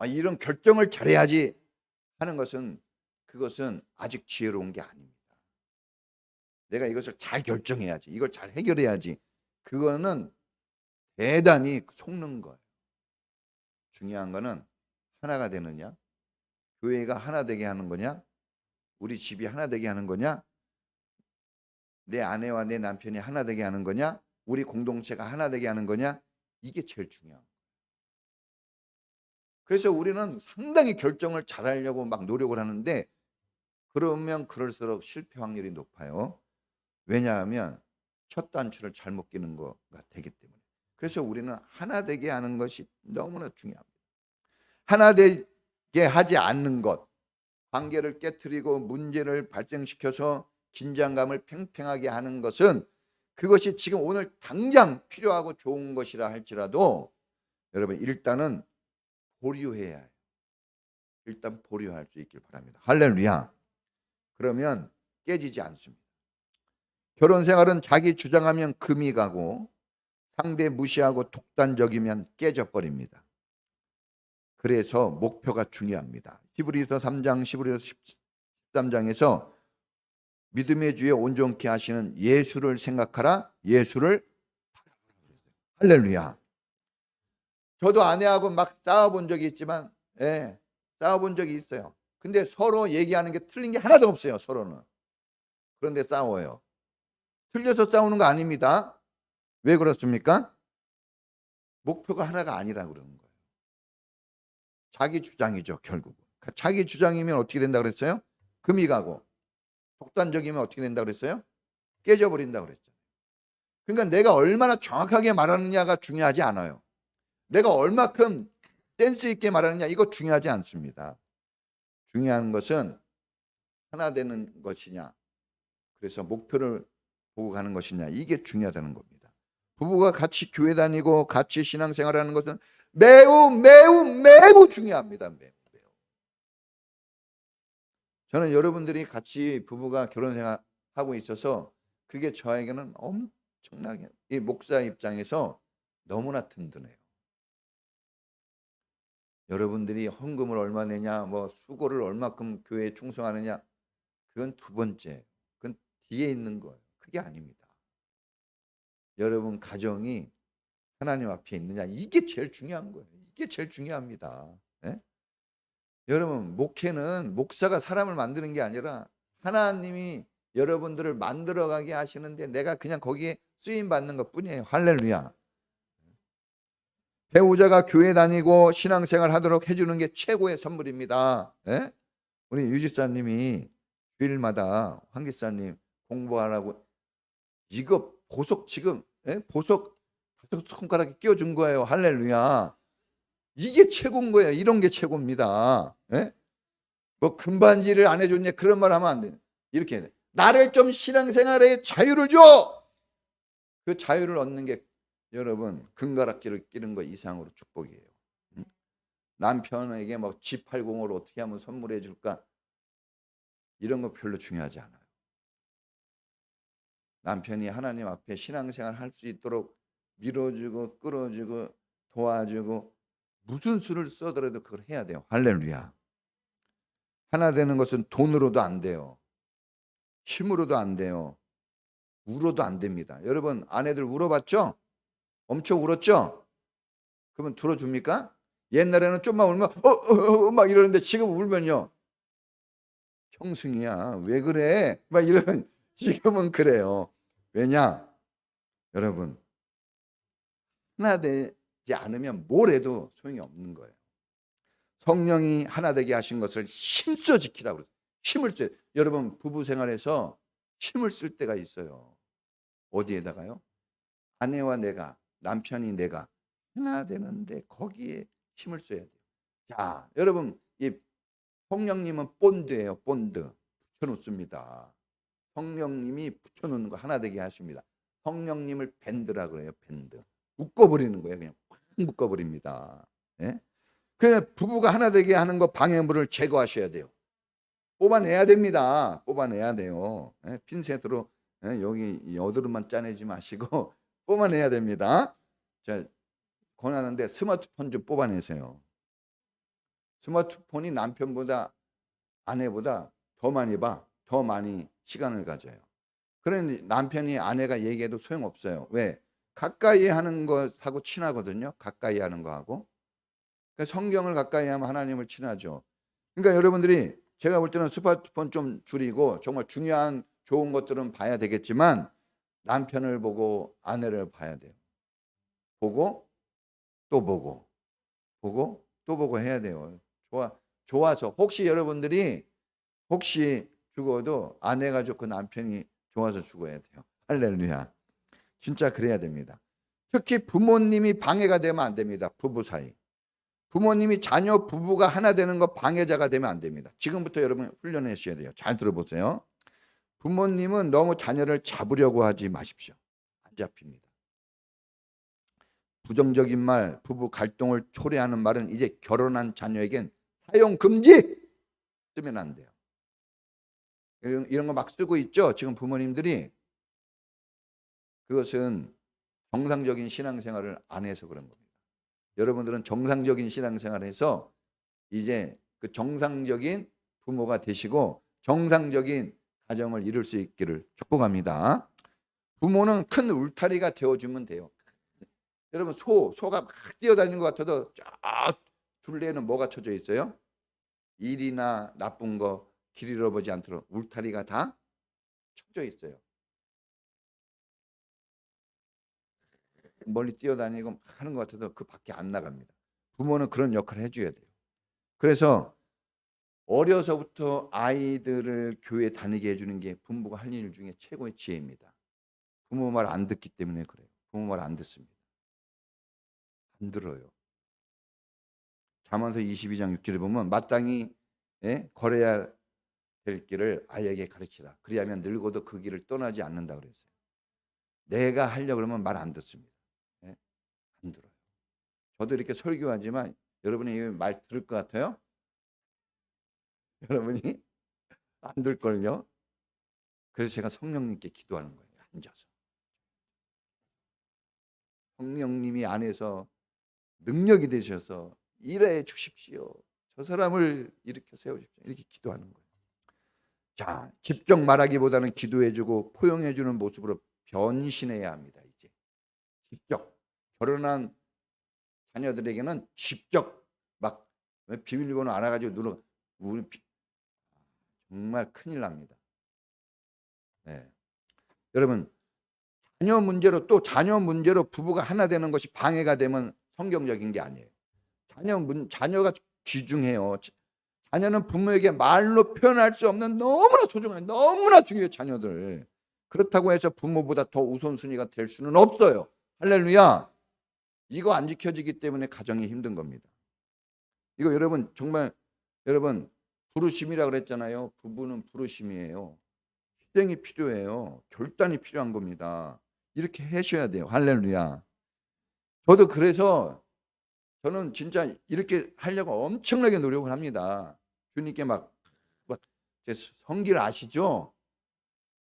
이런 결정을 잘해야지 하는 것은 그것은 아직 지혜로운 게 아닙니다. 내가 이것을 잘 결정해야지, 이걸 잘 해결해야지, 그거는 대단히 속는 거예요. 중요한 거는 하나가 되느냐, 교회가 하나 되게 하는 거냐, 우리 집이 하나 되게 하는 거냐, 내 아내와 내 남편이 하나 되게 하는 거냐, 우리 공동체가 하나 되게 하는 거냐, 이게 제일 중요한 거예요. 그래서 우리는 상당히 결정을 잘하려고 막 노력을 하는데 그러면 그럴수록 실패 확률이 높아요. 왜냐하면 첫 단추를 잘못 끼는 거가 되기 때문에. 그래서 우리는 하나 되게 하는 것이 너무나 중요합니다. 하나 되게 하지 않는 것, 관계를 깨트리고 문제를 발생시켜서 긴장감을 팽팽하게 하는 것은 그것이 지금 오늘 당장 필요하고 좋은 것이라 할지라도 여러분 일단은 보류해야 해요. 일단 보류할 수 있길 바랍니다. 할렐루야. 그러면 깨지지 않습니다. 결혼 생활은 자기 주장하면 금이 가고 상대 무시하고 독단적이면 깨져버립니다. 그래서 목표가 중요합니다. 히브리서 3장 11에서 13장에서 믿음의 주에 온전케 하시는 예수를 생각하라. 예수를 할렐루야. 저도 아내하고 막 싸워본 적이 있지만 싸워본 적이 있어요. 근데 서로 얘기하는 게 틀린 게 하나도 없어요. 서로는. 그런데 싸워요. 틀려서 싸우는 거 아닙니다. 왜 그렇습니까? 목표가 하나가 아니라 그러는 거예요. 자기 주장이죠. 결국은. 자기 주장이면 어떻게 된다고 그랬어요? 금이 가고. 독단적이면 어떻게 된다고 그랬어요? 깨져버린다고 그랬죠. 그러니까 내가 얼마나 정확하게 말하느냐가 중요하지 않아요. 내가 얼마큼 센스 있게 말하느냐 이거 중요하지 않습니다. 중요한 것은 하나 되는 것이냐, 그래서 목표를 보고 가는 것이냐, 이게 중요하다는 겁니다. 부부가 같이 교회 다니고 같이 신앙생활하는 것은 매우 중요합니다. 매우. 저는 여러분들이 같이 부부가 결혼생활하고 있어서 그게 저에게는 엄청나게 이 목사 입장에서 너무나 든든해요. 여러분들이 헌금을 얼마 내냐, 뭐 수고를 얼마큼 교회에 충성하느냐, 그건 두 번째, 그건 뒤에 있는 거예요. 그게 아닙니다. 여러분 가정이 하나님 앞에 있느냐, 이게 제일 중요한 거예요. 이게 제일 중요합니다. 여러분 목회는 목사가 사람을 만드는 게 아니라 하나님이 여러분들을 만들어가게 하시는데 내가 그냥 거기에 쓰임 받는 것뿐이에요. 할렐루야. 배우자가 교회 다니고 신앙생활 하도록 해주는 게 최고의 선물입니다. 예? 우리 유지사님이 주일마다 황기사님 공부하라고 이거 보석 지금 보석 손가락에 끼워준 거예요. 할렐루야. 이게 최고인 거예요. 이런 게 최고입니다. 예? 뭐 금반지를 안 해줬냐 그런 말 하면 안 돼. 이렇게 해야 돼. 나를 좀 신앙생활에 자유를 줘. 그 자유를 얻는 게 여러분 금가락지를 끼는 거 이상으로 축복이에요. 남편에게 뭐 G80을 어떻게 하면 선물해 줄까? 이런 거 별로 중요하지 않아요. 남편이 하나님 앞에 신앙생활 할 수 있도록 밀어주고 끌어주고 도와주고 무슨 수를 써더라도 그걸 해야 돼요. 할렐루야. 하나 되는 것은 돈으로도 안 돼요. 힘으로도 안 돼요. 울어도 안 됩니다. 여러분 아내들 울어봤죠? 엄청 울었죠? 그러면 들어줍니까? 옛날에는 좀만 울면 막 이러는데 지금 울면요. 형승이야 왜 그래? 막 이러면 지금은 그래요. 왜냐? 여러분 하나 되지 않으면 뭘 해도 소용이 없는 거예요. 성령이 하나 되게 하신 것을 힘써 지키라고 그래요. 힘을 써요. 여러분 부부 생활에서 힘을 쓸 때가 있어요. 어디에다가요? 아내와 내가 남편이 내가 하나 되는데 거기에 힘을 써야 돼요. 자, 여러분 이 성령님은 본드예요. 본드 붙여놓습니다. 성령님이 붙여놓는 거 하나 되게 하십니다. 성령님을 밴드라 그래요. 밴드 묶어버리는 거예요. 그냥 확 묶어버립니다. 예? 그냥 부부가 하나 되게 하는 거 방해물을 제거하셔야 돼요. 뽑아내야 됩니다. 뽑아내야 돼요. 예? 핀셋으로 여기 여드름만 짜내지 마시고 뽑아내야 됩니다. 자, 권하는데 스마트폰 좀 뽑아내세요. 스마트폰이 남편보다 아내보다 더 많이 봐. 더 많이 시간을 가져요. 그런데 남편이 아내가 얘기해도 소용없어요. 왜? 가까이 하는 것하고 친하거든요. 가까이 하는 거하고. 그러니까 성경을 가까이 하면 하나님을 친하죠. 그러니까 여러분들이 제가 볼 때는 스마트폰 좀 줄이고 정말 중요한 좋은 것들은 봐야 되겠지만 남편을 보고 아내를 봐야 돼요. 보고 또 보고 보고 또 보고 해야 돼요. 좋아서 혹시 여러분들이 혹시 죽어도 아내가 좋고 남편이 좋아서 죽어야 돼요. 할렐루야. 진짜 그래야 됩니다. 특히 부모님이 방해가 되면 안 됩니다. 부부 사이. 부모님이 자녀 부부가 하나 되는 거 방해자가 되면 안 됩니다. 지금부터 여러분 훈련하셔야 돼요. 잘 들어보세요. 부모님은 너무 자녀를 잡으려고 하지 마십시오. 안 잡힙니다. 부정적인 말, 부부 갈등을 초래하는 말은 이제 결혼한 자녀에겐 사용 금지! 쓰면 안 돼요. 이런 거 막 쓰고 있죠? 지금 부모님들이. 그것은 정상적인 신앙생활을 안 해서 그런 겁니다. 여러분들은 정상적인 신앙생활을 해서 이제 그 정상적인 부모가 되시고 정상적인 가정을 이룰 수 있기를 축복합니다. 부모는 큰 울타리가 되어주면 돼요. 여러분 소가 막 뛰어다니는 것 같아도 저 둘레에는 뭐가 쳐져 있어요? 일이나 나쁜 거 길 잃어보지 않도록 울타리가 다 쳐져 있어요. 멀리 뛰어다니고 하는 것 같아도 그 밖에 안 나갑니다. 부모는 그런 역할을 해줘야 돼요. 그래서 어려서부터 아이들을 교회 다니게 해주는 게 부모가 할 일 중에 최고의 지혜입니다. 부모 말 안 듣기 때문에 그래요. 부모 말 안 듣습니다. 안 들어요. 잠언서 22장 6절에 보면 마땅히 걸어야 될 길을 아이에게 가르치라. 그리하면 늙어도 그 길을 떠나지 않는다 그랬어요. 내가 하려고 그러면 말 안 듣습니다. 안 들어요. 저도 이렇게 설교하지만 여러분이 말 들을 것 같아요? 여러분이 안 들걸요? 그래서 제가 성령님께 기도하는 거예요. 앉아서. 성령님이 안에서 능력이 되셔서 일해 주십시오. 저 사람을 일으켜 세우십시오. 이렇게 기도하는 거예요. 자, 직접 말하기보다는 기도해주고 포용해주는 모습으로 변신해야 합니다. 이제 직접 결혼한 자녀들에게는 직접 막 비밀번호 알아가지고 누르 정말 큰일 납니다. 예. 여러분, 자녀 문제로 부부가 하나 되는 것이 방해가 되면 성경적인 게 아니에요. 자녀가 귀중해요. 자녀는 부모에게 말로 표현할 수 없는 너무나 소중한, 너무나 중요해요, 자녀들. 그렇다고 해서 부모보다 더 우선순위가 될 수는 없어요. 할렐루야. 이거 안 지켜지기 때문에 가정이 힘든 겁니다. 이거 여러분 정말 여러분 부르심이라고 그랬잖아요. 부부는 부르심이에요. 희생이 필요해요. 결단이 필요한 겁니다. 이렇게 하셔야 돼요. 할렐루야. 저도 그래서 저는 진짜 이렇게 하려고 엄청나게 노력을 합니다. 주님께 제 성길 아시죠?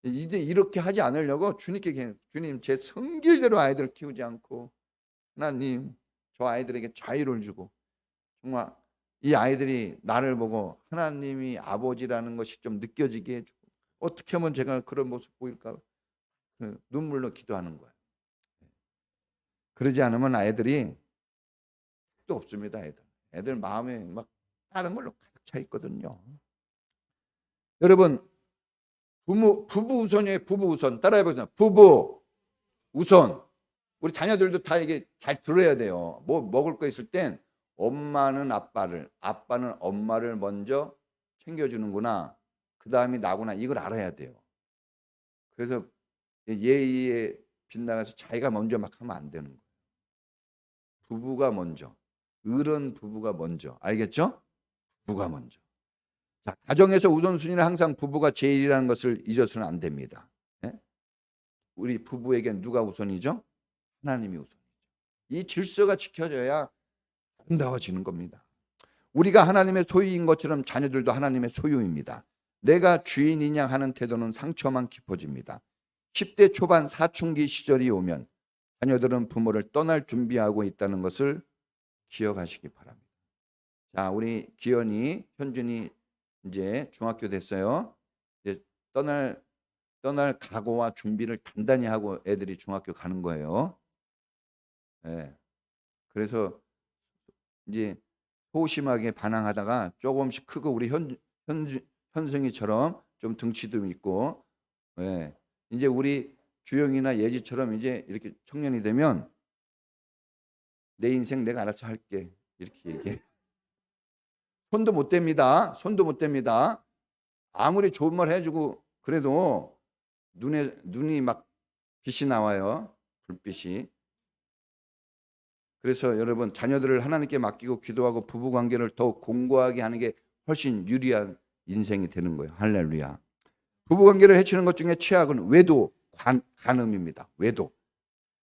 이제 이렇게 하지 않으려고 주님께 주님 제 성길대로 아이들을 키우지 않고 하나님 저 아이들에게 자유를 주고 정말 이 아이들이 나를 보고 하나님이 아버지라는 것이 좀 느껴지게 해주고 어떻게 하면 제가 그런 모습 보일까 눈물로 기도하는 거예요. 그러지 않으면 아이들이 또 없습니다. 애들 마음에 막 다른 걸로 가득 차 있거든요. 여러분 부부 우선이에요. 부부 우선. 따라해보세요. 부부 우선. 우리 자녀들도 다 이게 잘 들어야 돼요. 뭐 먹을 거 있을 땐 엄마는 아빠는 엄마를 먼저 챙겨주는구나. 그 다음이 나구나. 이걸 알아야 돼요. 그래서 예의에 빗나가서 자기가 먼저 막 하면 안 되는 거예요. 부부가 먼저. 어른 부부가 먼저. 알겠죠? 부부가 먼저. 자, 가정에서 우선순위는 항상 부부가 제일이라는 것을 잊어서는 안 됩니다. 네? 우리 부부에겐 누가 우선이죠? 하나님이 우선이죠. 이 질서가 지켜져야 아름다워지는 겁니다. 우리가 하나님의 소유인 것처럼 자녀들도 하나님의 소유입니다. 내가 주인이냐 하는 태도는 상처만 깊어집니다. 10대 초반 사춘기 시절이 오면 자녀들은 부모를 떠날 준비하고 있다는 것을 기억하시기 바랍니다. 자, 우리 기현이, 현준이 이제 중학교 됐어요. 이제 떠날 각오와 준비를 단단히 하고 애들이 중학교 가는 거예요. 네. 그래서 이제 소심하게 반항하다가 조금씩 크고 우리 현승이처럼 좀 등치도 있고, 네. 이제 우리 주영이나 예지처럼 이제 이렇게 청년이 되면 내 인생 내가 알아서 할게 이렇게 얘기해. 손도 못 댑니다. 손도 못 댑니다. 아무리 좋은 말 해주고 그래도 눈이 막 빛이 나와요. 불빛이. 그래서 여러분 자녀들을 하나님께 맡기고 기도하고 부부관계를 더욱 공고하게 하는 게 훨씬 유리한 인생이 되는 거예요. 할렐루야. 부부관계를 해치는 것 중에 최악은 외도, 간음입니다. 외도.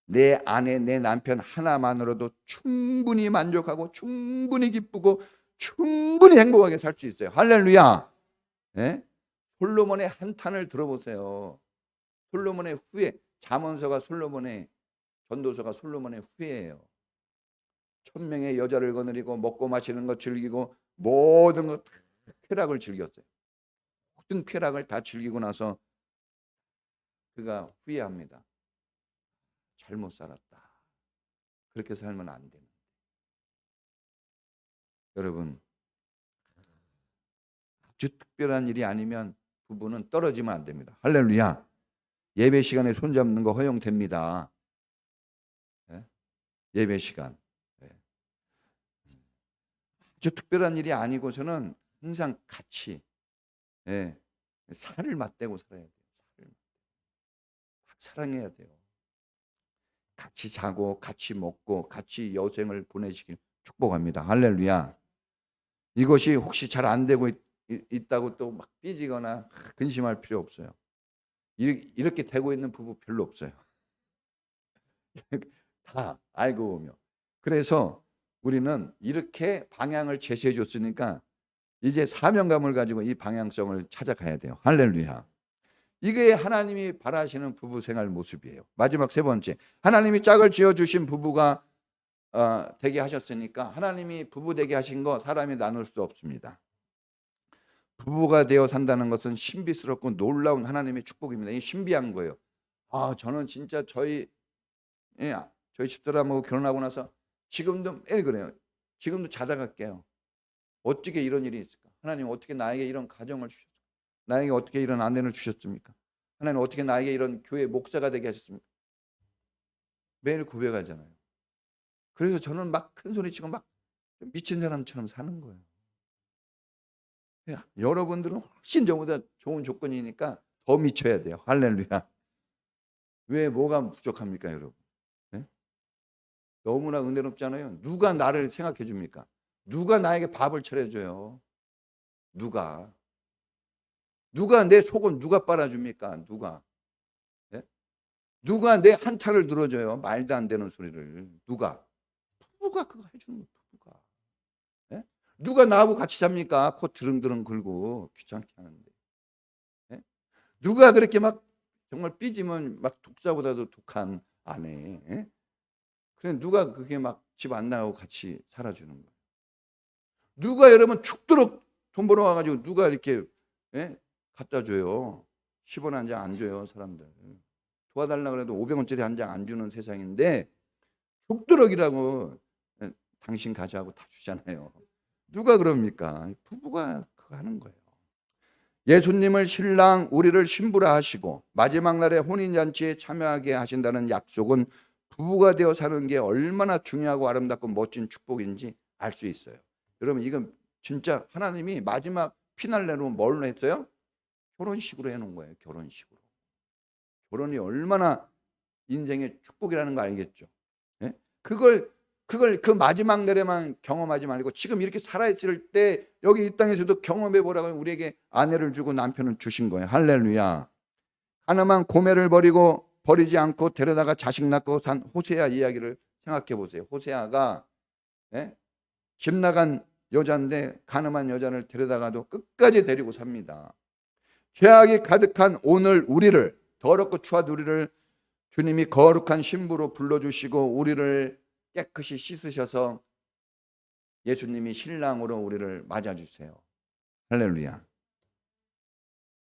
내 아내, 내 남편 하나만으로도 충분히 만족하고 충분히 기쁘고 충분히 행복하게 살 수 있어요. 할렐루야. 네? 솔로몬의 한탄을 들어보세요. 솔로몬의 후회. 잠언서가 솔로몬의, 전도서가 솔로몬의 후회예요. 1000명의 여자를 거느리고 먹고 마시는 거 즐기고 모든 것 쾌락을 즐겼어요. 모든 쾌락을 다 즐기고 나서 그가 후회합니다. 잘못 살았다. 그렇게 살면 안 되는. 여러분, 아주 특별한 일이 아니면 부부는 떨어지면 안 됩니다. 할렐루야. 예배 시간에 손잡는 거 허용됩니다. 네? 예배 시간. 네. 아주 특별한 일이 아니고서는 항상 같이 네. 살을 맞대고 살아야 돼요. 막 사랑해야 돼요. 같이 자고 같이 먹고 같이 여생을 보내시길 축복합니다. 할렐루야. 이것이 혹시 잘 안 되고 있다고 또 막 삐지거나 근심할 필요 없어요. 이렇게 되고 있는 부부 별로 없어요. 다 알고 오며. 그래서 우리는 이렇게 방향을 제시해 줬으니까 이제 사명감을 가지고 이 방향성을 찾아가야 돼요. 할렐루야. 이게 하나님이 바라시는 부부 생활 모습이에요. 마지막 세 번째, 하나님이 짝을 지어주신 부부가 되게 하셨으니까 하나님이 부부 되게 하신 거 사람이 나눌 수 없습니다. 부부가 되어 산다는 것은 신비스럽고 놀라운 하나님의 축복입니다. 이 신비한 거예요. 저는 진짜 저희 집사람하고 결혼하고 나서 지금도 매일 그래요. 지금도 자다가 깨요. 어떻게 이런 일이 있을까? 하나님 어떻게 나에게 이런 가정을 주셨을까? 나에게 어떻게 이런 아내를 주셨습니까? 하나님 어떻게 나에게 이런 교회 목사가 되게 하셨습니까? 매일 고백하잖아요. 그래서 저는 막 큰 소리 치고 막 미친 사람처럼 사는 거예요. 여러분들은 훨씬 저보다 좋은 조건이니까 더 미쳐야 돼요. 할렐루야. 왜 뭐가 부족합니까, 여러분? 네? 너무나 은혜롭잖아요. 누가 나를 생각해 줍니까? 누가 나에게 밥을 차려줘요? 누가 내 속은 누가 빨아줍니까? 누가? 네? 누가 내 한타를 들어줘요? 말도 안 되는 소리를. 누가 그거 해주는 거예요. 부부가. 네? 누가 나하고 같이 삽니까? 코 드릉드릉 긁고 귀찮게 하는데. 네? 누가 그렇게 막 정말 삐지면 막 독사보다도 독한 아내. 네? 그래 누가 그게 막 집 안 나가고 같이 살아주는 거예요? 누가 여러분 죽도록 돈 벌어 와가지고 누가 이렇게 갖다 줘요? 10원 한 장 안 줘요, 사람들. 도와달라고 해도 500원짜리 한 장 안 주는 세상인데 죽도록이라고 당신 가져하고 다 주잖아요. 누가 그럽니까? 부부가 그거 하는 거예요. 예수님을 신랑, 우리를 신부라 하시고 마지막 날에 혼인잔치에 참여하게 하신다는 약속은 부부가 되어 사는 게 얼마나 중요하고 아름답고 멋진 축복인지 알 수 있어요. 여러분 이건 진짜 하나님이 마지막 피날레로 뭘로 했어요? 결혼식으로 해놓은 거예요. 결혼식으로. 결혼이 얼마나 인생의 축복이라는 거 알겠죠? 예? 그걸 그 마지막 날에만 경험하지 말고 지금 이렇게 살아있을 때 여기 이 땅에서도 경험해 보라고 우리에게 아내를 주고 남편을 주신 거예요. 할렐루야. 가늠한 고매를 버리지 않고 데려다가 자식 낳고 산 호세아 이야기를 생각해 보세요. 호세아가 집 나간 여자인데 가늠한 여자를 데려다가도 끝까지 데리고 삽니다. 죄악이 가득한 오늘 우리를, 더럽고 추한 우리를 주님이 거룩한 신부로 불러주시고 우리를 깨끗이 씻으셔서 예수님이 신랑으로 우리를 맞아주세요. 할렐루야.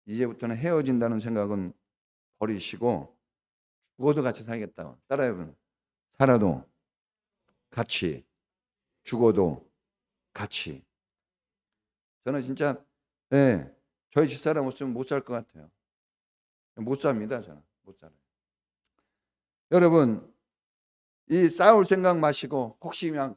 이제부터는 헤어진다는 생각은 버리시고 죽어도 같이 살겠다. 따라해보면 살아도 같이, 죽어도 같이. 저는 진짜 저희 집사람 없으면 못 살 것 같아요. 못 삽니다. 저는 못 살아요. 여러분 이 싸울 생각 마시고 혹시 그냥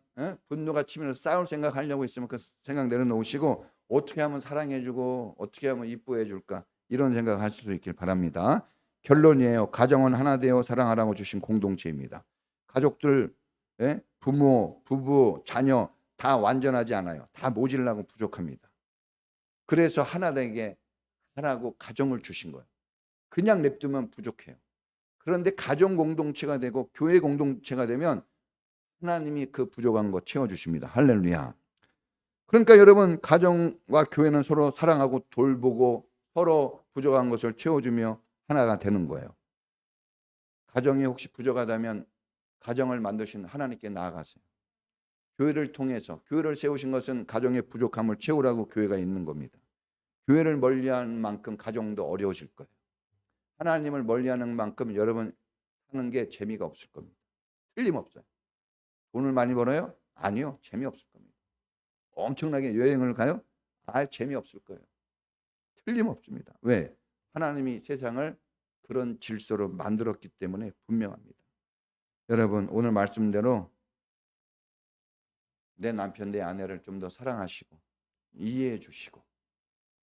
분노가 치면서 싸울 생각 하려고 있으면 그 생각 내려놓으시고 어떻게 하면 사랑해주고 어떻게 하면 이뻐해줄까 이런 생각을 하실 수 있길 바랍니다. 결론이에요. 가정은 하나 되어 사랑하라고 주신 공동체입니다. 가족들 부모, 부부, 자녀 다 완전하지 않아요. 다 모질라고 부족합니다. 그래서 하나 되게 하라고 가정을 주신 거예요. 그냥 냅두면 부족해요. 그런데 가정 공동체가 되고 교회 공동체가 되면 하나님이 그 부족한 거 채워주십니다. 할렐루야. 그러니까 여러분 가정과 교회는 서로 사랑하고 돌보고 서로 부족한 것을 채워주며 하나가 되는 거예요. 가정이 혹시 부족하다면 가정을 만드신 하나님께 나아가세요. 교회를 통해서 교회를 세우신 것은 가정의 부족함을 채우라고 교회가 있는 겁니다. 교회를 멀리하는 만큼 가정도 어려우실 거예요. 하나님을 멀리하는 만큼 여러분 하는 게 재미가 없을 겁니다. 틀림없어요. 돈을 많이 벌어요? 아니요. 재미없을 겁니다. 엄청나게 여행을 가요? 재미없을 거예요. 틀림없습니다. 왜? 하나님이 세상을 그런 질서로 만들었기 때문에 분명합니다. 여러분 오늘 말씀대로 내 남편, 내 아내를 좀 더 사랑하시고 이해해 주시고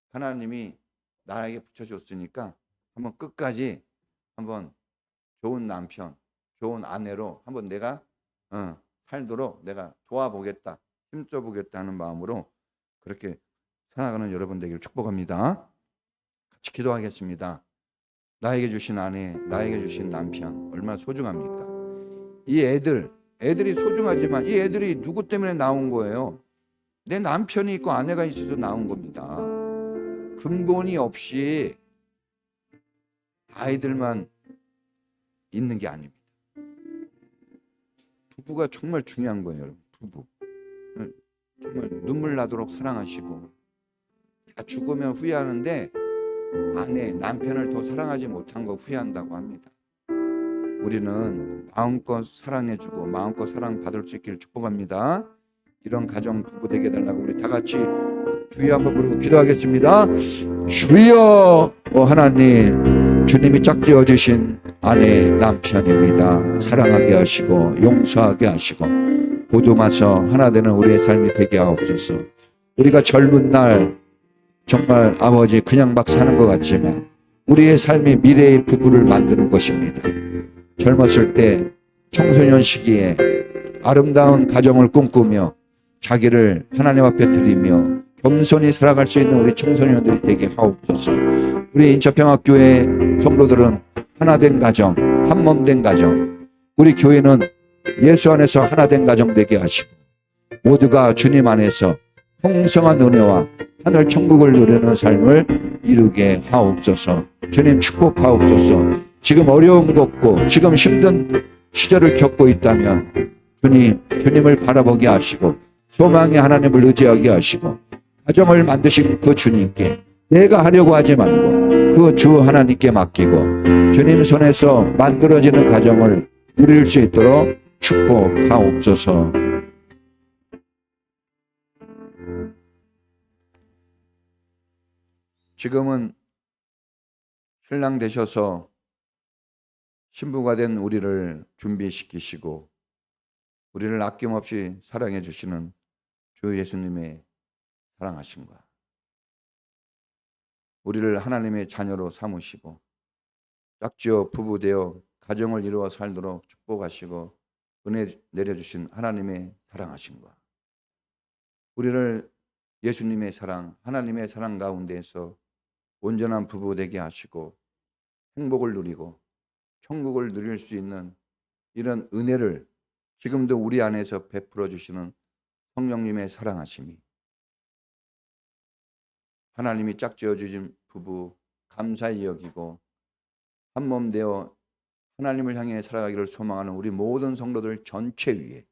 하나님이 나에게 붙여줬으니까 한번 끝까지 한번 좋은 남편, 좋은 아내로 한번 내가 살도록 내가 도와보겠다, 힘써보겠다 하는 마음으로 그렇게 살아가는 여러분 되기를 축복합니다. 같이 기도하겠습니다. 나에게 주신 아내, 나에게 주신 남편 얼마나 소중합니까? 이 애들이 소중하지만 이 애들이 누구 때문에 나온 거예요? 내 남편이 있고 아내가 있어서 나온 겁니다. 근본이 없이 아이들만 있는 게 아닙니다. 부부가 정말 중요한 거예요, 여러분. 부부 정말 눈물 나도록 사랑하시고 죽으면 후회하는데 아내, 남편을 더 사랑하지 못한 거 후회한다고 합니다. 우리는 마음껏 사랑해주고 마음껏 사랑받을 수 있기를 축복합니다. 이런 가정 부부 되게 해달라고 우리 다 같이 주여 한번 부르고 기도하겠습니다. 주여 하나님 주님이 짝지어 주신 아내 남편입니다. 사랑하게 하시고 용서하게 하시고 보듬어서 하나 되는 우리의 삶이 되게 하옵소서. 우리가 젊은 날 정말 아버지 그냥 막 사는 것 같지만 우리의 삶이 미래의 부부를 만드는 것입니다. 젊었을 때 청소년 시기에 아름다운 가정을 꿈꾸며 자기를 하나님 앞에 드리며 겸손히 살아갈 수 있는 우리 청소년들이 되게 하옵소서. 우리 인천평화교회 성도들은 하나된 가정, 한몸된 가정, 우리 교회는 예수 안에서 하나된 가정 되게 하시고 모두가 주님 안에서 풍성한 은혜와 하늘 천국을 누리는 삶을 이루게 하옵소서. 주님 축복하옵소서. 지금 어려운 거 없고 지금 힘든 시절을 겪고 있다면 주님을 바라보게 하시고 소망의 하나님을 의지하게 하시고 가정을 만드신 그 주님께 내가 하려고 하지 말고 그 주 하나님께 맡기고 주님 손에서 만들어지는 가정을 누릴 수 있도록 축복하옵소서. 지금은 신랑 되셔서 신부가 된 우리를 준비시키시고 우리를 아낌없이 사랑해 주시는 주 예수님의 사랑하심과 우리를 하나님의 자녀로 삼으시고 짝지어 부부되어 가정을 이루어 살도록 축복하시고 은혜 내려주신 하나님의 사랑하심과 우리를 예수님의 사랑, 하나님의 사랑 가운데에서 온전한 부부 되게 하시고 행복을 누리고 천국을 누릴 수 있는 이런 은혜를 지금도 우리 안에서 베풀어 주시는 성령님의 사랑하심이 하나님이 짝지어 주신 부부 감사히 여기고 한몸 되어 하나님을 향해 살아가기를 소망하는 우리 모든 성도들 전체 위에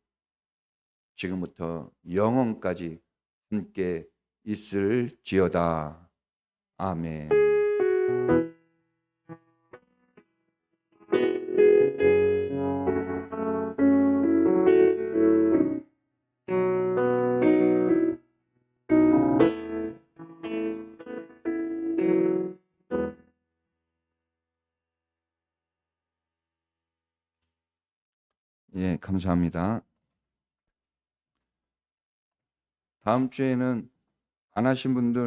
지금부터 영원까지 함께 있을지어다. 아멘. 예, 감사합니다. 다음 주에는 안 하신 분들